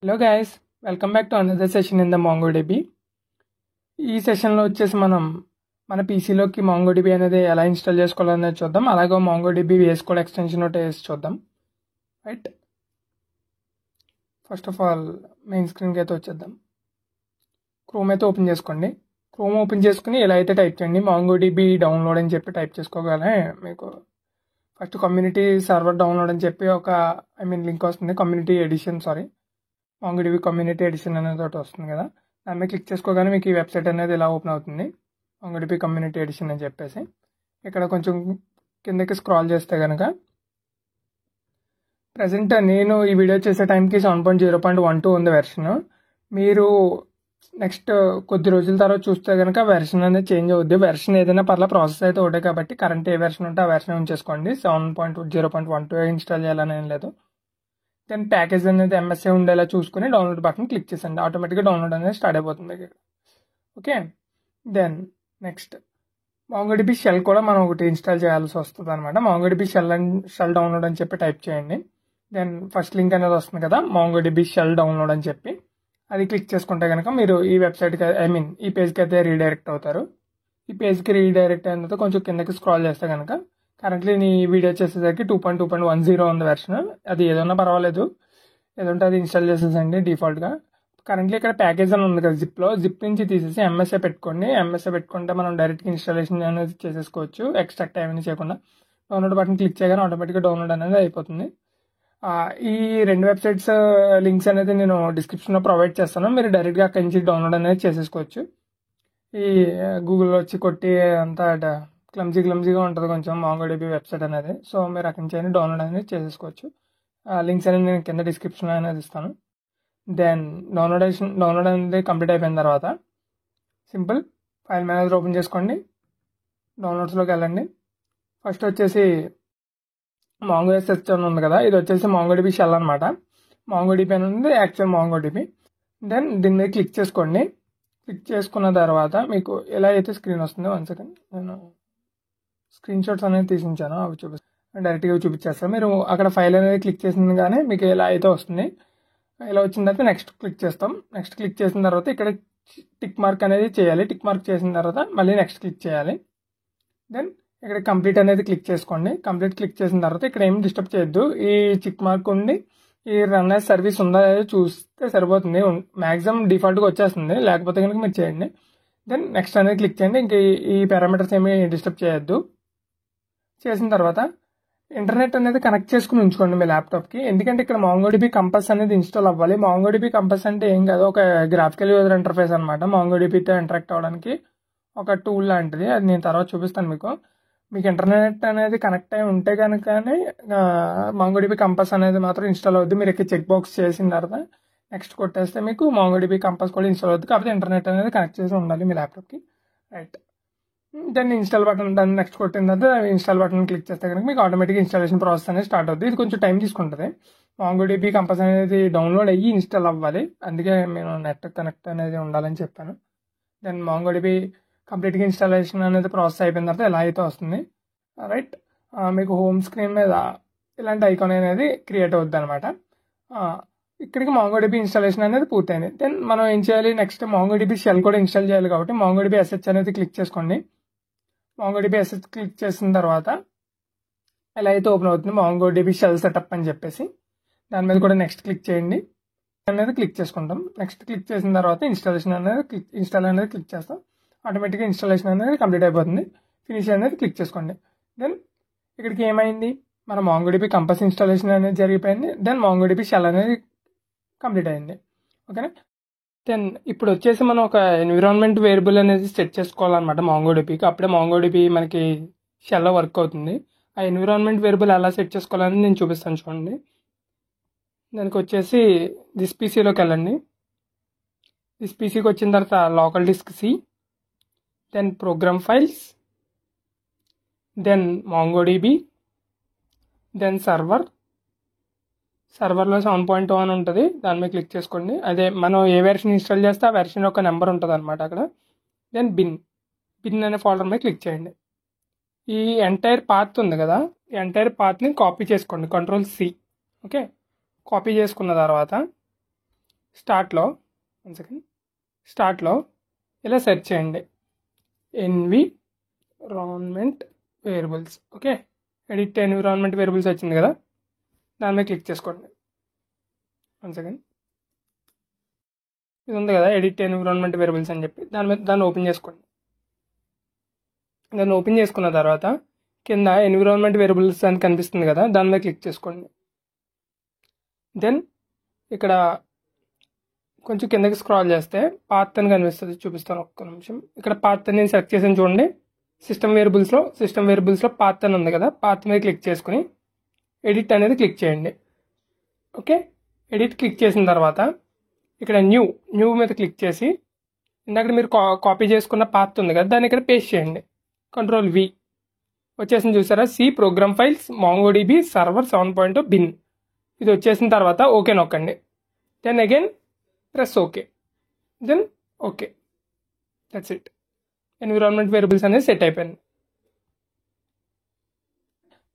Hello guys, welcome back to another session in the MongoDB. ఈ సెషన్లో వచ్చేసి మనం మన పీసీలోకి MongoDB అనేది ఎలా ఇన్స్టాల్ చేసుకోవాలనేది చూద్దాం. అలాగే MongoDB VS Code ఎక్స్టెన్షన్ ఒకటి వేసి చూద్దాం. Right, first of all main స్క్రీన్కి అయితే వచ్చేద్దాం. క్రోమ్ అయితే ఓపెన్ చేసుకోండి. క్రోమ్ ఓపెన్ చేసుకుని ఇలా అయితే టైప్ చేయండి, MongoDB డౌన్లోడ్ అని చెప్పి టైప్ చేసుకోగానే మీకు ఫస్ట్ కమ్యూనిటీ సర్వర్ డౌన్లోడ్ అని చెప్పి ఒక లింక్ వస్తుంది. Community edition, MongoDB community edition అనేది ఒకటి వస్తుంది కదా, దాని మీద క్లిక్ చేసుకోగానే మీకు ఈ వెబ్సైట్ అనేది ఇలా ఓపెన్ అవుతుంది. MongoDB కమ్యూనిటీ ఎడిషన్ అని చెప్పేసి ఇక్కడ కొంచెం కిందకి స్క్రాల్ చేస్తే కనుక ప్రజెంట్ నేను ఈ వీడియో చేసే టైంకి 7.0.12 ఉంది వెర్షన్. మీరు నెక్స్ట్ కొద్ది రోజుల తర్వాత చూస్తే కనుక వెర్షన్ అనేది చేంజ్ అవుద్ది. వెర్షన్ ఏదైనా పర్లా, ప్రాసెస్ అయితే ఒకటే కాబట్టి కరెంట్ ఏ వెర్షన్ ఉంటే ఆ వెర్షన్ ఉంచేసుకోండి. 7.0.12 ఇన్స్టాల్ చేయాలని ఏం లేదు. దెన్ ప్యాకేజ్ అనేది MSA ఉండేలా చూసుకుని డౌన్లోడ్ బటన్ క్లిక్ చేసండి. ఆటోమేటిక్గా డౌన్లోడ్ అనేది స్టార్ట్ అయిపోతుంది. Okay, then next MongoDB shell కూడా మనం ఒకటి ఇన్స్టాల్ చేయాల్సి వస్తుంది అనమాట. MongoDB షెల్ డౌన్లోడ్ అని చెప్పి టైప్ చేయండి. దెన్ ఫస్ట్ లింక్ అనేది వస్తుంది కదా, MongoDB షెల్ డౌన్లోడ్ అని చెప్పి, అది క్లిక్ చేసుకుంటే కనుక మీరు ఈ వెబ్సైట్కి ఈ పేజ్కి అయితే రీడైరెక్ట్ అవుతారు. ఈ పేజ్కి రీడైరెక్ట్ అయిన తర్వాత కొంచెం కిందకి స్క్రాల్ చేస్తే కనుక కరెంట్లీ నీ వీడియో చేసేసరికి 2.2.10 ఉంది వెర్షన్. అది ఏదన్నా పర్వాలేదు, ఏదంటే అది ఇన్స్టాల్ చేసేసండి డిఫాల్ట్గా. కరెంట్లీ ఇక్కడ ప్యాకేజ్ అని ఉంది కదా, జిప్ నుంచి తీసేసి MSA పెట్టుకోండి. MSA పెట్టుకుంటే మనం డైరెక్ట్గా ఇన్స్టాలేషన్ అనేది చేసేసుకోవచ్చు, ఎక్స్ట్రాక్ట్ ఏమైనా చేయకుండా. డౌన్లోడ్ బటన్ క్లిక్ చేయగానే ఆటోమేటిక్గా డౌన్లోడ్ అనేది అయిపోతుంది. ఈ రెండు వెబ్సైట్స్ లింక్స్ అనేది నేను డిస్క్రిప్షన్లో ప్రొవైడ్ చేస్తాను. మీరు డైరెక్ట్గా అక్కడి నుంచి డౌన్లోడ్ అనేది చేసేసుకోవచ్చు. ఈ గూగుల్లో వచ్చి కొట్టి అంతా క్లమ్జీగా ఉంటుంది కొంచెం MongoDB వెబ్సైట్ అనేది. సో మీరు అక్కడి నుంచి డౌన్లోడ్ అనేది చేసేసుకోవచ్చు. లింక్స్ అనేది నేను కింద డిస్క్రిప్షన్లో అనేది ఇస్తాను. దెన్ డౌన్లోడ్ అనేది కంప్లీట్ అయిపోయిన తర్వాత సింపుల్ ఫైల్ మేనేజర్ ఓపెన్ చేసుకోండి. డౌన్లోడ్స్లోకి వెళ్ళండి. ఫస్ట్ వచ్చేసి MongoSH అని ఉంది కదా, ఇది వచ్చేసి MongoDB షెల్ అనమాట. MongoDB అని ఉంది, యాక్చువల్ MongoDB. దెన్ దీని మీద క్లిక్ చేసుకోండి. క్లిక్ చేసుకున్న తర్వాత మీకు ఎలా అయితే స్క్రీన్ వస్తుంది. 1 సెకండ్, నేను స్క్రీన్ షాట్స్ అనేది తీసించాను, అవి డైరెక్ట్గా చూపించేస్తాను. మీరు అక్కడ ఫైల్ అనేది క్లిక్ చేసింది కానీ మీకు ఎలా అయితే వస్తుంది. ఇలా వచ్చిన తర్వాత నెక్స్ట్ క్లిక్ చేస్తాం. నెక్స్ట్ క్లిక్ చేసిన తర్వాత ఇక్కడ టిక్ మార్క్ అనేది చేయాలి. టిక్ మార్క్ చేసిన తర్వాత మళ్ళీ నెక్స్ట్ క్లిక్ చేయాలి. దెన్ ఇక్కడ కంప్లీట్ అనేది క్లిక్ చేసుకోండి. కంప్లీట్ క్లిక్ చేసిన తర్వాత ఇక్కడ ఏం డిస్టర్బ్ చేయొద్దు. ఈ టిక్ మార్క్ ఉండి ఈ రన్ యాజ్ సర్వీస్ ఉందా చూస్తే సరిపోతుంది. మ్యాక్సిమం డిఫాల్ట్గా వచ్చేస్తుంది, లేకపోతే కనుక మీరు చేయండి. దెన్ నెక్స్ట్ అనేది క్లిక్ చేయండి. ఇంకా ఈ పారామీటర్స్ ఏమి డిస్టర్బ్ చేయొద్దు. చేసిన తర్వాత ఇంటర్నెట్ అనేది కనెక్ట్ చేసుకుని ఉంచుకోండి మీ ల్యాప్టాప్కి. ఎందుకంటే ఇక్కడ MongoDB కంపస్ అనేది ఇన్స్టాల్ అవ్వాలి. MongoDB కంపస్ అంటే ఏం కాదు, ఒక గ్రాఫికల్ యూజర్ ఇంటర్ఫేస్ అనమాట. MongoDBతో ఇంటరాక్ట్ అవ్వడానికి ఒక టూల్ లాంటిది. అది నేను తర్వాత చూపిస్తాను మీకు. మీకు ఇంటర్నెట్ అనేది కనెక్ట్ అయి ఉంటే కనుకనే MongoDB కంపస్ అనేది మాత్రం ఇన్స్టాల్ అవుద్ది. మీరు ఇక్కడ చెక్ బాక్స్ చేసిన తర్వాత నెక్స్ట్ కొట్టేస్తే మీకు MongoDB కంపస్ కూడా ఇన్స్టాల్ అవుతుంది. కాకపోతే ఇంటర్నెట్ అనేది కనెక్ట్ చేసి ఉండాలి మీ ల్యాప్టాప్కి. రైట్, దాన్ని ఇన్స్టాల్ బటన్, దాన్ని నెక్స్ట్ కొట్టిన తర్వాత ఇన్స్టాల్ బటన్ క్లిక్ చేస్తే కనుక మీకు ఆటోమేటిక్ ఇన్స్టాలేషన్ ప్రాసెస్ అనేది స్టార్ట్ అవుతుంది. ఇది కొంచెం టైం తీసుకుంటుంది. MongoDB కంపస్ అనేది డౌన్లోడ్ అయ్యి ఇన్స్టాల్ అవ్వాలి, అందుకే నేను నెట్ కనెక్ట్ అనేది ఉండాలని చెప్పాను. దెన్ MongoDB కంప్లీట్గా ఇన్స్టాలేషన్ అనేది ప్రాసెస్ అయిపోయిన తర్వాత ఎలా అయితే వస్తుంది. రైట్, మీకు హోమ్ స్క్రీన్ మీద ఇలాంటి ఐకాన్ అనేది క్రియేట్ అవుద్ది అనమాట. ఇక్కడికి MongoDB ఇన్స్టాలేషన్ అనేది పూర్తయింది. దెన్ మనం ఏం చేయాలి, నెక్స్ట్ MongoDB షెల్ కూడా ఇన్స్టాల్ చేయాలి కాబట్టి MongoDB SH అనేది క్లిక్ చేసుకోండి. MongoDB SH క్లిక్ చేసిన తర్వాత ఎలా అయితే ఓపెన్ అవుతుంది MongoDB షెల్ సెటప్ అని చెప్పేసి, దాని మీద కూడా నెక్స్ట్ క్లిక్ చేయండి. అనేది క్లిక్ చేసుకుంటాం. నెక్స్ట్ క్లిక్ చేసిన తర్వాత ఇన్స్టాల్ అనేది క్లిక్ చేస్తాం. ఆటోమేటిక్గా ఇన్స్టాలేషన్ అనేది కంప్లీట్ అయిపోతుంది. ఫినిష్ అనేది క్లిక్ చేసుకోండి. దెన్ ఇక్కడికి ఏమైంది, మన MongoDB కంపస్ ఇన్స్టాలేషన్ అనేది జరిగిపోయింది. దెన్ MongoDB షెల్ అనేది కంప్లీట్ అయింది. ఓకేనా, దెన్ ఇప్పుడు వచ్చేసి మనం ఒక ఎన్విరాన్మెంట్ వేరియబుల్ అనేది సెట్ చేసుకోవాలన్నమాట MongoDBకి. అప్పుడే MongoDB మనకి షెల్లో వర్క్ అవుతుంది. ఆ ఎన్విరాన్మెంట్ వేరియబుల్ ఎలా సెట్ చేసుకోవాలని నేను చూపిస్తాను చూడండి. దానికి వచ్చేసి దిస్ పీసీలోకి వెళ్ళండి. దిస్ పీసీకి వచ్చిన తర్వాత local disk C, then program files, then MongoDB, then సర్వర్లో 7.2 అని ఉంటుంది, దాని మీద క్లిక్ చేసుకోండి. అదే మనం ఏ వెర్షన్ ఇన్స్టాల్ చేస్తే ఆ వెర్షన్ యొక్క నెంబర్ ఉంటుంది అనమాట అక్కడ. దెన్ బిన్ అనే ఫోల్డర్ మీద క్లిక్ చేయండి. ఈ ఎంటైర్ పాత్ ఉంది కదా, ఈ ఎంటైర్ పాత్ని కాపీ చేసుకోండి, Ctrl+C. ఓకే, కాపీ చేసుకున్న తర్వాత స్టార్ట్లో స్టార్ట్లో ఇలా సెర్చ్ చేయండి, environment variables. Okay, edit environment variables వచ్చింది కదా, దాని మీద క్లిక్ చేసుకోండి. ఇది ఉంది కదా ఎడిట్ ఎన్విరాన్మెంట్ వేరియబుల్స్ అని చెప్పి, దాన్ని ఓపెన్ చేసుకోండి. దాన్ని ఓపెన్ చేసుకున్న తర్వాత కింద ఎన్విరాన్మెంట్ వేరియబుల్స్ అని కనిపిస్తుంది కదా, దాని మీద క్లిక్ చేసుకోండి. దెన్ ఇక్కడ కొంచెం కిందకి స్క్రాల్ చేస్తే పాత్ అని కనిపిస్తుంది, చూపిస్తాను ఒక్క నిమిషం. ఇక్కడ పాత్ అని నేను సెలెక్ట్ చేసాను చూడండి. సిస్టమ్ వేరియబుల్స్లో పాత్ అని ఉంది కదా, పాత్ మీద క్లిక్ చేసుకుని ఎడిట్ అనేది క్లిక్ చేయండి. ఓకే, ఎడిట్ క్లిక్ చేసిన తర్వాత ఇక్కడ న్యూ మీద క్లిక్ చేసి ఇందాక మీరు కాపీ చేసుకున్న పాత్ ఉంది కదా, దాన్ని ఇక్కడ పేస్ట్ చేయండి. Ctrl+V వచ్చేసింది చూసారా, C program files MongoDB server 7.0 బిన్. ఇది వచ్చేసిన తర్వాత ఓకే నొక్కండి. Then again press okay. Then okay, that's it. Environment variables అనేది సెట్ అయిపోయింది.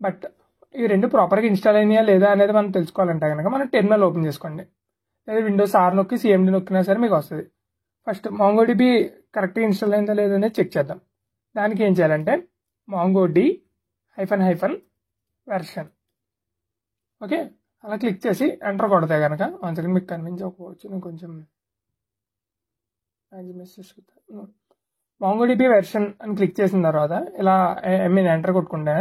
బట్ ఈ రెండు ప్రాపర్గా ఇన్స్టాల్ అయినాయా లేదా అనేది మనం తెలుసుకోవాలంటే కనుక మనం టెర్మినల్ ఓపెన్ చేసుకోండి, లేదా విండోస్ R నొక్కి CMD నొక్కినా సరే మీకు వస్తుంది. ఫస్ట్ MongoDB కరెక్ట్గా ఇన్స్టాల్ అయిందా లేదా అనేది చెక్ చేద్దాం. దానికి ఏం చేయాలంటే MongoD -version. ఓకే, అలా క్లిక్ చేసి ఎంటర్ కొడితే కనుక అందుకని మీకు కనిపించకపోవచ్చు, నేను కొంచెం MongoDB వెర్షన్ అని క్లిక్ చేసిన తర్వాత ఇలా ఎంటర్ కొట్టుకుంటే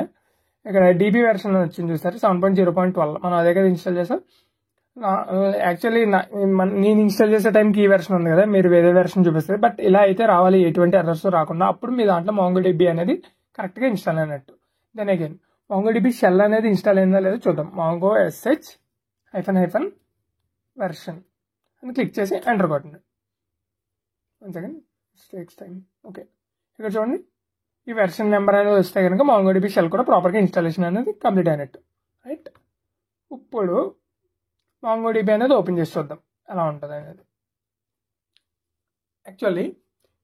ఇక్కడ DB వెర్షన్ వచ్చింది చూసారు, 7.0.12. మనం అదే కదా ఇన్స్టాల్ చేసాం. యాక్చువల్లీ నేను ఇన్స్టాల్ చేసే టైంకి ఈ వెర్షన్ ఉంది కదా, మీరు వేరే వెర్షన్ చూపిస్తుంది. బట్ ఇలా అయితే రావాలి, ఎటువంటి ఎర్రర్స్ రాకుండా. అప్పుడు మీ దాంట్లో MongoDB అనేది కరెక్ట్గా ఇన్స్టాల్ అయినట్టు. దెన్ అగైన్ MongoDB షెల్ అనేది ఇన్స్టాల్ అయిందా లేదో చూద్దాం. Mongo sh -version అని క్లిక్ చేసి ఎంటర్ కొట్టండి. Takes time. ఓకే, ఇక్కడ చూడండి ఈ వెర్షన్ నెంబర్ అనేది వస్తే కనుక MongoDB షెల్ కూడా ప్రాపర్గా ఇన్స్టాలేషన్ అనేది కంప్లీట్ అయినట్టు. రైట్, ఇప్పుడు MongoDB అనేది ఓపెన్ చేసి చూద్దాం ఎలా ఉంటుంది అనేది. యాక్చువల్లీ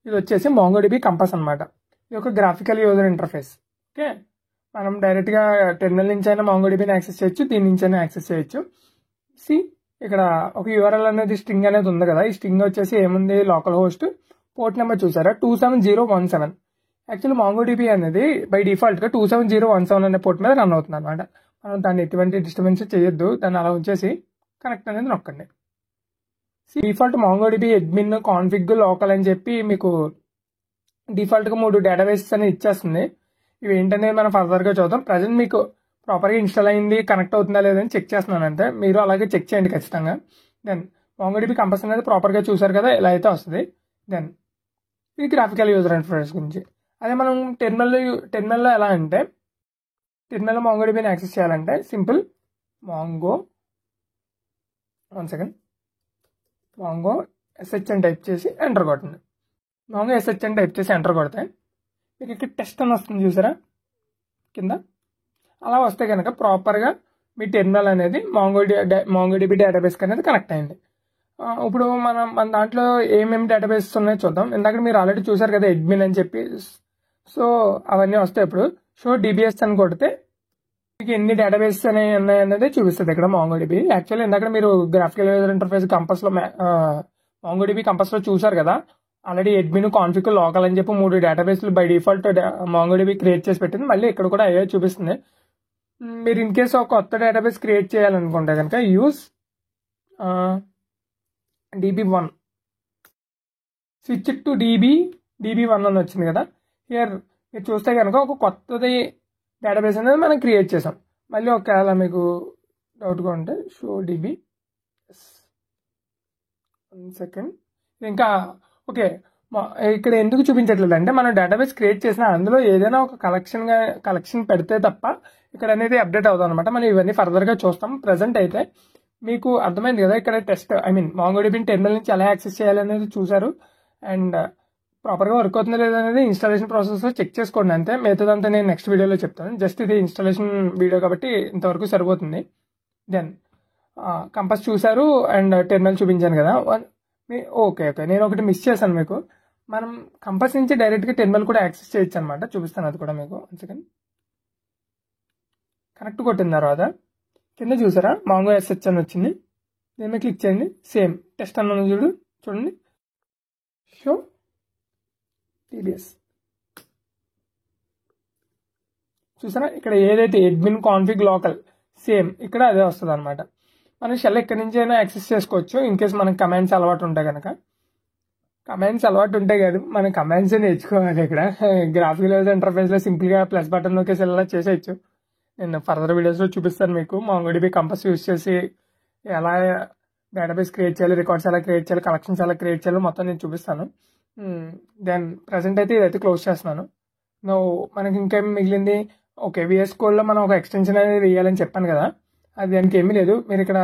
ఇది వచ్చేసి MongoDB కంపాస్ అనమాట. ఇది ఒక గ్రాఫికల్ యూజర్ ఇంటర్ఫేస్. ఓకే, మనం డైరెక్ట్గా టెర్మినల్ నుంచి అయినా MongoDBని యాక్సెస్ చేయొచ్చు, దీని నుంచి అయినా యాక్సెస్ చేయొచ్చు. ఇక్కడ ఒక URL అనేది స్ట్రింగ్ అనేది ఉంది కదా, ఈ స్ట్రింగ్ వచ్చేసి ఏముంది, లోకల్ హోస్ట్ పోర్ట్ నెంబర్ చూసారా 27017. యాక్చువల్లీ MongoDB అనేది బై డిఫాల్ట్గా 27017 అనే పోర్ట్ మీద రన్ అవుతుంది అనమాట. మనం దాన్ని ఎటువంటి డిస్టర్బెన్స్ చేయొద్దు, దాన్ని అలా ఉంచేసి కనెక్ట్ అనేది నొక్కండి. Default MongoDB admin config local అని చెప్పి మీకు డిఫాల్ట్గా 3 డేటాబేసెస్ అనేది ఇచ్చేస్తుంది. ఇవి ఏంటనేది మనం ఫర్దర్గా చూద్దాం. ప్రజెంట్ మీకు ప్రాపర్గా ఇన్స్టాల్ అయింది, కనెక్ట్ అవుతుందా లేదని చెక్ చేస్తున్నాను అంతే, మీరు అలాగే చెక్ చేయండి ఖచ్చితంగా. దెన్ MongoDB కంపాస్ అనేది ప్రాపర్గా చూసారు కదా, ఇలా అయితే వస్తుంది. దెన్ ఇది గ్రాఫికల్ యూజర్ ఇంటర్ఫేస్ గురించి. అదే మనం టెర్మినల్లో ఎలా అంటే, టెర్మినల్లో MongoDBని యాక్సెస్ చేయాలంటే సింపుల్ Mongo sh అని టైప్ చేసి ఎంటర్ కొట్టండి. Mongo sh అని టైప్ చేసి ఎంటర్ కొడితే మీకు ఇక్కడ టెస్ట్ అని వస్తుంది చూసారా కింద. అలా వస్తే కనుక ప్రాపర్గా మీ టెర్మినల్ అనేది MongoDB డేటాబేస్కి అనేది కనెక్ట్ అయింది. ఇప్పుడు మన దాంట్లో ఏమేమి డేటాబేసెస్ ఉన్నాయో చూద్దాం. ఇందాక మీరు ఆల్రెడీ చూసారు కదా అడ్మిన్ అని చెప్పి, సో అవన్నీ వస్తాయి. ఇప్పుడు షో DBS అని కొడితే మీకు ఎన్ని డేటాబేసెస్ ఉన్నాయనేది చూపిస్తుంది ఇక్కడ MongoDB. యాక్చువల్లీ ఇందాక మీరు గ్రాఫికల్ యూజర్ ఇంటర్ఫేస్ కంపాస్లో MongoDB కంపాస్లో చూసారు కదా, ఆల్రెడీ అడ్మిన్ కాన్ఫిగ్ లోకల్ అని చెప్పి 3 డేటాబేస్లు బై డిఫాల్ట్ MongoDB క్రియేట్ చేసి పెట్టింది. మళ్ళీ ఇక్కడ కూడా అయ్యే చూపిస్తుంది. మీరు ఇన్ కేసు ఒక కొత్త డేటాబేస్ క్రియేట్ చేయాలనుకుంటే కనుక use DB1 switch to DB1 అని వచ్చింది కదా. హియర్ మీరు చూస్తే కనుక ఒక కొత్తది డేటాబేస్ అనేది మనం క్రియేట్ చేసాం. మళ్ళీ ఒకవేళ మీకు డౌట్గా ఉంటే షో DB 1 సెకండ్. ఇంకా ఓకే, ఇక్కడ ఎందుకు చూపించట్లేదు అంటే మనం డేటాబేస్ క్రియేట్ చేసిన అందులో ఏదైనా ఒక కలెక్షన్ పెడితే తప్ప ఇక్కడ అనేది అప్డేట్ అవుతుంది అనమాట. మనం ఇవన్నీ ఫర్దర్గా చూస్తాం. ప్రజెంట్ అయితే మీకు అర్థమైంది కదా, ఇక్కడ MongoDBని టెర్మినల్ నుంచి ఎలా యాక్సెస్ చేయాలనేది చూసారు. అండ్ ప్రాపర్గా వర్క్ అవుతుందో లేదో అనేది ఇన్స్టాలేషన్ ప్రాసెస్లో చెక్ చేసుకోండి అంతే. మిగతాదంతా నేను నెక్స్ట్ వీడియోలో చెప్తాను. జస్ట్ ఇది ఇన్స్టాలేషన్ వీడియో కాబట్టి ఇంతవరకు సరిపోతుంది. దెన్ కంపాస్ చూసారు అండ్ టెర్మినల్ చూపించాను కదా. ఓకే, నేను ఒకటి మిస్ చేశాను మీకు. మనం కంపాస్ నుంచి డైరెక్ట్గా టెర్మినల్ కూడా యాక్సెస్ చేయొచ్చు అనమాట. చూపిస్తాను అది కూడా మీకు. 1 సెకండ్. కనెక్ట్ కొట్టిన తర్వాత కింద చూసారా Mongo sh అని వచ్చింది. దీని మీద క్లిక్ చేయండి. సేమ్ టెస్ట్ అన్న చూడండి, షో టీబీఎస్. చూసారా, ఇక్కడ ఏదైతే అడ్మిన్ కాన్ఫిగ్ లోకల్ సేమ్ ఇక్కడ అదే వస్తుంది అనమాట. మనం షెల్ ఎక్కడి నుంచి అయినా యాక్సెస్ చేసుకోవచ్చు ఇన్ కేస్ మనకి కమాండ్స్ అలవాటు ఉంటే కనుక. కమాండ్స్ అలవాటు ఉంటే కాదు, మన కమాండ్స్ నేర్చుకోవాలి. ఇక్కడ గ్రాఫికల్ యూజర్ ఇంటర్ఫేస్లో సింపుల్గా ప్లస్ బటన్ నొక్కేసి ఇలా చేసేయచ్చు. నేను ఫర్దర్ వీడియోస్లో చూపిస్తాను మీకు. MongoDB కంపస్ యూజ్ చేసి ఎలా డేటాబేస్ క్రియేట్ చేయాలి, రికార్డ్స్ ఎలా క్రియేట్ చేయాలి, కలెక్షన్స్ ఎలా క్రియేట్ చేయాలో మొత్తం నేను చూపిస్తాను. దెన్ ప్రజెంట్ అయితే ఇదైతే క్లోజ్ చేస్తున్నాను. మనకి ఇంకేం మిగిలింది, ఓకే VS కోడ్లో మనం ఒక ఎక్స్టెన్షన్ అనేది వేయాలని చెప్పాను కదా, అది దానికి ఏమీ లేదు. మీరు ఇక్కడ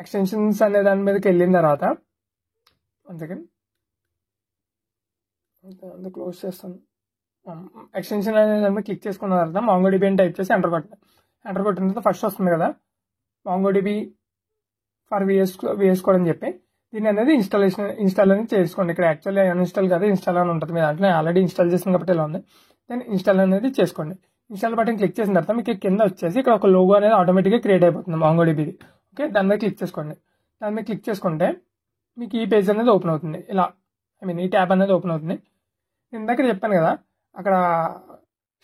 ఎక్స్టెన్షన్స్ అనే దాని మీదకి వెళ్ళిన తర్వాత సెకండ్ క్లోజ్ చేస్తాను. ఎక్స్టెన్షన్ అనే దాని మీద క్లిక్ చేసుకున్న తర్వాత MongoDB అని టైప్ చేసి ఎంటర్ కొట్టిన తర్వాత ఫస్ట్ వస్తుంది కదా MongoDB ఫర్ VS కోడ్ అని చెప్పి, దీన్ని అనేది ఇన్స్టాల్ అనేది చేసుకోండి. ఇక్కడ యాక్చువల్లీ అన్ఇన్స్టాల్ కాదు, ఇన్స్టాల్ అని ఉంటుంది. మీ దాంట్లో ఆల్రెడీ ఇన్స్టాల్ చేసిన కాబట్టి ఇలా ఉంది. దెన్ ఇన్స్టాల్ అనేది చేసుకోండి. ఇన్స్టాల్ బటన్ క్లిక్ చేసిన తర్వాత మీకు కింద వచ్చేసి ఇక్కడ ఒక లోగో అనేది ఆటోమేటిక్గా క్రియేట్ అయిపోతుంది MongoDBది. ఓకే, దాని మీద క్లిక్ చేసుకోండి. దాని మీద క్లిక్ చేసుకుంటే మీకు ఈ పేజ్ అనేది ఓపెన్ అవుతుంది. ఇలా ఈ ట్యాబ్ అనేది ఓపెన్ అవుతుంది. ఇందాక చెప్పాను కదా, అక్కడ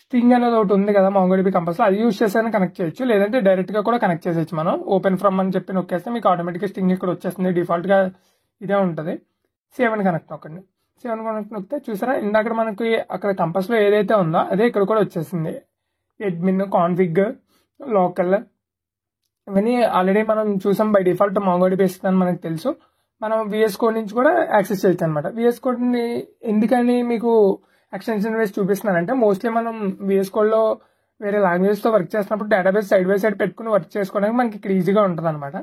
స్ట్రింగ్ అనేది ఒకటి ఉంది కదా MongoDB కంపస్లో, అది యూజ్ చేసి కనెక్ట్ చేయొచ్చు, లేదంటే డైరెక్ట్గా కూడా కనెక్ట్ చేసేయచ్చు. మనం ఓపెన్ ఫ్రమ్ అని చెప్పి నొక్కేస్తే మీకు ఆటోమేటిక్గా స్ట్రింగ్ ఇక్కడ వచ్చేస్తుంది. డిఫాల్ట్గా ఇదే ఉంటుంది. సేవ్ అని కనెక్ట్ నొక్కండి. సేవ్ అని కనెక్ట్ నొక్కితే చూసారా, ఇందాక మనకి అక్కడ కంపస్లో ఏదైతే ఉందో అదే ఇక్కడ కూడా వచ్చేసింది. అడ్మిన్, కాన్ఫిగ్, లోకల్, ఇవన్నీ ఆల్రెడీ మనం చూసాం. బై డిఫాల్ట్ MongoDB ఇస్తుందని మనకు తెలుసు. మనం VS కోడ్ నుంచి కూడా యాక్సెస్ చేయొచ్చు అనమాట. VS కోడ్ని ఎందుకని మీకు ఎక్స్టెన్షన్ వేసి చూపిస్తున్నానంటే, మోస్ట్లీ మనం VS కోడ్లో వేరే లాంగ్వేజ్తో వర్క్ చేస్తున్నప్పుడు డేటాబేస్ సైడ్ బై సైడ్ పెట్టుకుని వర్క్ చేసుకోవడానికి మనకి ఇక్కడ ఈజీగా ఉంటుంది అనమాట.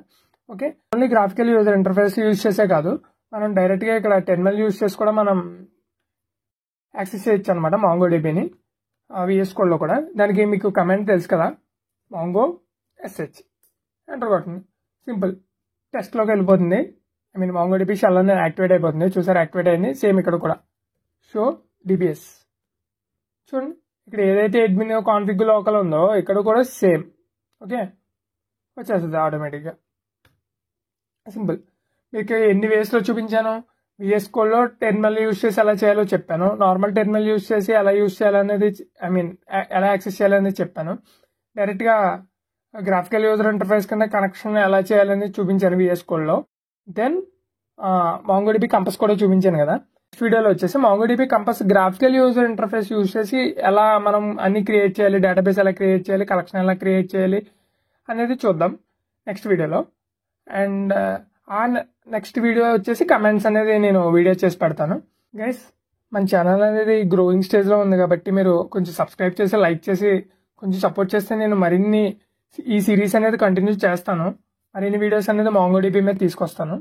Okay, only graphical user interface use చేసే కాదు, మనం డైరెక్ట్గా ఇక్కడ టెర్మినల్ యూజ్ చేసి కూడా మనం యాక్సెస్ చేయొచ్చు అనమాట MongoDBని VS కోడ్లో కూడా. దానికి మీకు కమాండ్ తెలుసు కదా, mongo sh ఎంటర్ కొట్టండి. సింపుల్ టెస్ట్లోకి వెళ్ళిపోతుంది. MongoDB షెల్ అనేది యాక్టివేట్ అయిపోతుంది. చూసారు, యాక్టివేట్ అయింది. సేమ్ ఇక్కడ కూడా షో DBS చూడండి, ఇక్కడ ఏదైతే అడ్మిన్ కాన్ఫిగ్ లోకల్ ఉందో ఇక్కడ కూడా సేమ్. ఓకే, వచ్చేస్తుంది ఆటోమేటిక్గా. సింపుల్. మీకు ఎన్ని వేస్లో చూపించాను. VS కోడ్లో టెర్మినల్ యూజ్ చేసి ఎలా చేయాలో చెప్పాను. నార్మల్ టెర్మినల్ యూజ్ చేసి ఎలా యూజ్ చేయాలనేది ఎలా యాక్సెస్ చేయాలనేది చెప్పాను. డైరెక్ట్గా గ్రాఫికల్ యూజర్ ఇంటర్ఫేస్ కింద కనెక్షన్ ఎలా చేయాలని చూపించాను VS కోడ్లో. దెన్ MongoDB కంపస్ కూడా చూపించాను కదా. నెక్స్ట్ వీడియోలో వచ్చేసి MongoDB compass graphical user interface use చేసి ఎలా మనం అన్ని క్రియేట్ చేయాలి, డేటాబేస్ ఎలా క్రియేట్ చేయాలి, కలెక్షన్ ఎలా క్రియేట్ చేయాలి అనేది చూద్దాం నెక్స్ట్ వీడియోలో. అండ్ ఆ నెక్స్ట్ వీడియో వచ్చేసి కమెంట్స్ అనేది నేను వీడియో చేసి పెడతాను. గైస్, మన ఛానల్ అనేది గ్రోయింగ్ స్టేజ్లో ఉంది కాబట్టి మీరు కొంచెం సబ్స్క్రైబ్ చేసి, లైక్ చేసి కొంచెం సపోర్ట్ చేస్తే నేను మరిన్ని ఈ సిరీస్ అనేది కంటిన్యూ చేస్తాను. మరిన్ని వీడియోస్ అనేది MongoDB మీద తీసుకొస్తాను.